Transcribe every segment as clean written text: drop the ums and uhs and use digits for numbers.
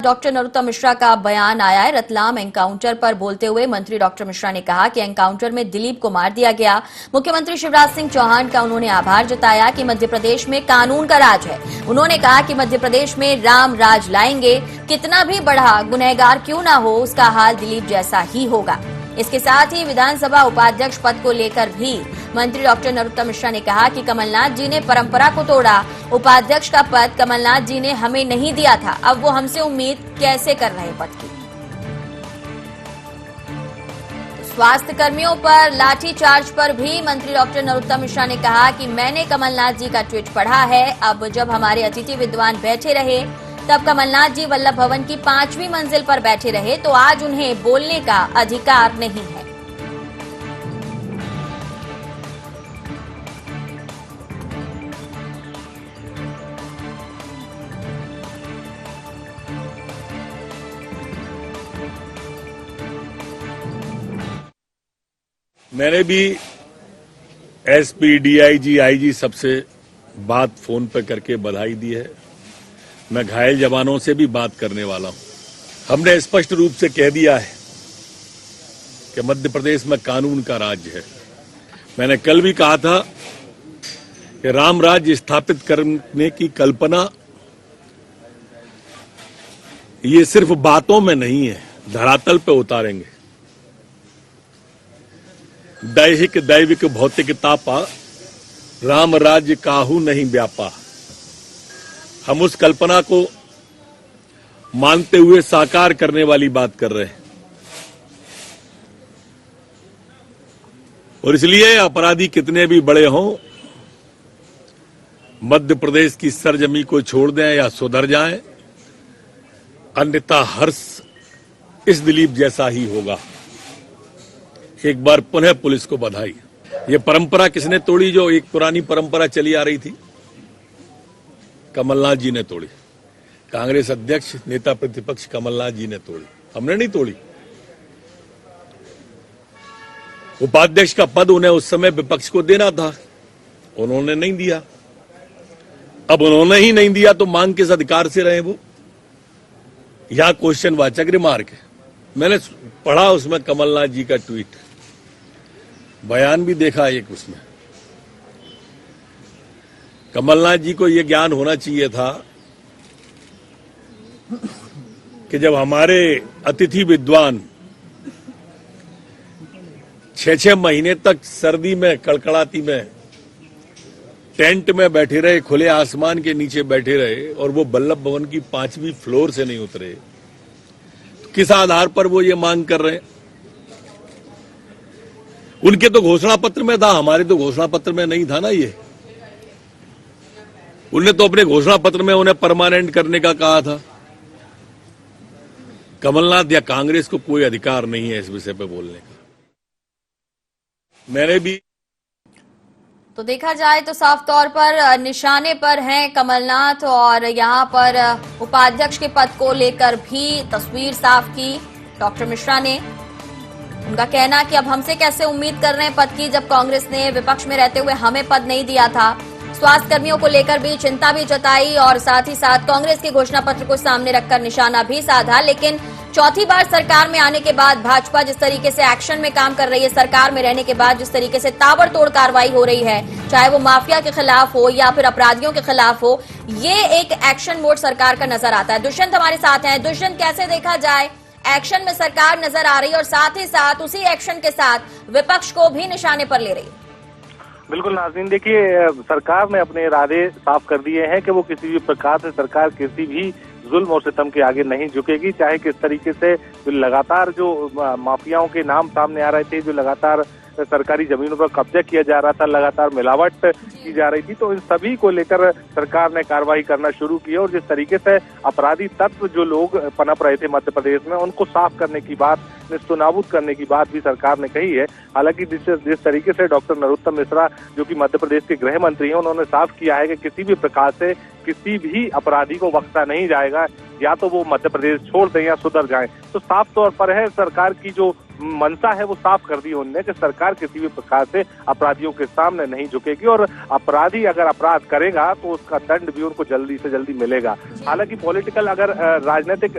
Doctor Narottam Mishra का बयान आया है। रतलाम एनकाउंटर पर बोलते हुए मंत्री डॉक्टर मिश्रा ने कहा कि एनकाउंटर में दिलीप को मार दिया गया। मुख्यमंत्री शिवराज सिंह चौहान का उन्होंने आभार जताया कि मध्य प्रदेश में कानून का राज है। उन्होंने कहा कि मध्य प्रदेश में राम राज लाएंगे, कितना भी बड़ा गुनहगार क्यों ना हो उसका हाल दिलीप जैसा ही होगा। इसके साथ ही विधानसभा उपाध्यक्ष पद को लेकर भी मंत्री डॉक्टर नरोत्तम मिश्रा ने कहा कि कमलनाथ जी ने परंपरा को तोड़ा। उपाध्यक्ष का पद कमलनाथ जी ने हमें नहीं दिया था, अब वो हमसे उम्मीद कैसे कर रहे पद की। स्वास्थ्य कर्मियों पर लाठीचार्ज पर भी मंत्री डॉक्टर नरोत्तम मिश्रा ने कहा कि मैंने कमलनाथ जी का ट्वीट पढ़ा है। अब जब हमारे अतिथि विद्वान बैठे रहे तब कमलनाथ जी वल्लभ भवन की 5वीं मंजिल पर बैठे रहे, तो आज उन्हें बोलने का अधिकार नहीं है। मैंने भी एसपी, डीआईजी, आईजी सबसे बात फोन पर करके बधाई दी है। मैं घायल जवानों से भी बात करने वाला हूं। हमने स्पष्ट रूप से कह दिया है कि मध्य प्रदेश में कानून का राज्य है। मैंने कल भी कहा था कि राम राज्य स्थापित करने की कल्पना ये सिर्फ बातों में नहीं है, धरातल पे उतारेंगे। दैहिक दैविक भौतिक तापा, राम राज्य काहू नहीं व्यापा। हम उस कल्पना को मानते हुए साकार करने वाली बात कर रहे हैं और इसलिए अपराधी कितने भी बड़े हों, मध्य प्रदेश की सरजमी को छोड़ दें या सुधर जाएं, अन्यथा हर्ष इस दिलीप जैसा ही होगा। एक बार पुनः पुलिस को बधाई। ये परंपरा किसने तोड़ी? जो एक पुरानी परंपरा चली आ रही थी, कमलनाथ जी ने तोड़ी। कांग्रेस अध्यक्ष, नेता प्रतिपक्ष कमलनाथ जी ने तोड़ी, हमने नहीं तोड़ी। उपाध्यक्ष का पद उन्हें उस समय विपक्ष को देना था, उन्होंने नहीं दिया। अब उन्होंने ही नहीं दिया तो मांग किस अधिकार से रहे वो? यह क्वेश्चन वाचक रिमार्क है। मैंने पढ़ा उसमें कमलनाथ जी का ट्वीट, बयान भी देखा एक उसमें। कमलनाथ जी को यह ज्ञान होना चाहिए था कि जब हमारे अतिथि विद्वान 6-6 महीने तक सर्दी में, कड़कड़ाती में, टेंट में बैठे रहे, खुले आसमान के नीचे बैठे रहे और वो वल्लभ भवन की 5वीं फ्लोर से नहीं उतरे, तो किस आधार पर वो ये मांग कर रहे हैं? उनके तो घोषणा पत्र में था, हमारे तो घोषणा पत्र में नहीं था ना। ये उन्हें तो अपने घोषणा पत्र में उन्हें परमानेंट करने का कहा था। कमलनाथ या कांग्रेस को कोई अधिकार नहीं है इस विषय पे बोलने का। मैंने भी तो देखा जाए तो साफ तौर पर निशाने पर हैं कमलनाथ और यहां पर उपाध्यक्ष के पद को लेकर भी तस्वीर साफ की डॉक्टर मिश्रा ने। उनका कहना कि अब हमसे कैसे उम्मीद कर रहे हैं पद की, जब कांग्रेस ने विपक्ष में रहते हुए हमें पद नहीं दिया था। स्वास्थ्य कर्मियों को लेकर भी चिंता भी जताई और साथ ही साथ कांग्रेस के घोषणा पत्र को सामने रखकर निशाना भी साधा। लेकिन चौथी बार सरकार में आने के बाद भाजपा जिस तरीके से एक्शन में काम कर रही है, सरकार में रहने के बाद जिस तरीके से ताबड़तोड़ कार्रवाई हो रही है, चाहे वो माफिया के खिलाफ हो या फिर अपराधियों के खिलाफ हो, ये एक एक्शन मोड सरकार का नजर आता है। दुष्यंत हमारे साथ हैं। दुष्यंत, कैसे देखा जाए, एक्शन में सरकार नजर आ रही है और साथ ही साथ उसी एक्शन के साथ विपक्ष को भी निशाने पर ले रही है? बिल्कुल नाज़रीन, देखिए, सरकार ने अपने इरादे साफ कर दिए हैं कि वो किसी भी प्रकार से सरकार किसी भी जुल्म और सितम के आगे नहीं झुकेगी। चाहे किस तरीके से लगातार जो माफियाओं के नाम सामने आ रहे थे, जो लगातार सरकारी जमीनों पर कब्जा किया जा रहा था, लगातार मिलावट की जा रही थी, तो इन सभी को लेकर सरकार ने कार्रवाई करना शुरू की। और जिस तरीके से अपराधी तत्व जो लोग पनप रहे थे मध्य प्रदेश में, उनको साफ करने की बात, निस्तनाबूद करने की बात भी सरकार ने कही है। हालांकि जिस तरीके से डॉक्टर नरोत्तम मिश्रा, जो कि मध्य प्रदेश के गृह मंत्री हैं, उन्होंने साफ किया है कि किसी भी प्रकार से किसी भी अपराधी को बख्शा नहीं जाएगा, या तो वो मध्य प्रदेश छोड़ दें या सुधर जाएं। तो साफ तौर पर है सरकार की जो मंशा है वो साफ कर दी उन्होंने कि सरकार किसी भी प्रकार से अपराधियों के सामने नहीं झुकेगी और अपराधी अगर अपराध करेगा तो उसका दंड भी उनको जल्दी से जल्दी मिलेगा। हालांकि पॉलिटिकल अगर राजनीतिक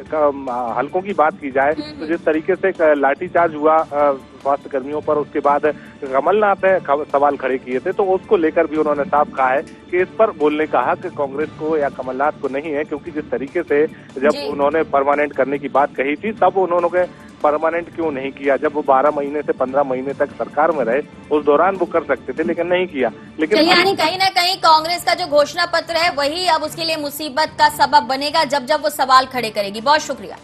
हलकों की बात की जाए तो जिस तरीके से लाठीचार्ज हुआ स्वास्थ्य कर्मियों पर, उसके बाद कमलनाथ ने सवाल खड़े किए थे, तो उसको लेकर भी उन्होंने साफ कहा है कि इस पर बोलने का हक कांग्रेस को या कमलनाथ को नहीं है, क्योंकि जिस तरीके से जब उन्होंने परमानेंट करने की बात कही थी तब उन्होंने परमानेंट क्यों नहीं किया। जब वो 12 महीने से 15 महीने तक सरकार में रहे उस दौरान वो कर सकते थे, लेकिन नहीं किया। लेकिन यानी कहीं ना कहीं कांग्रेस का जो घोषणा पत्र है वही अब उसके लिए मुसीबत का सबब बनेगा जब जब वो सवाल खड़े करेगी। बहुत शुक्रिया।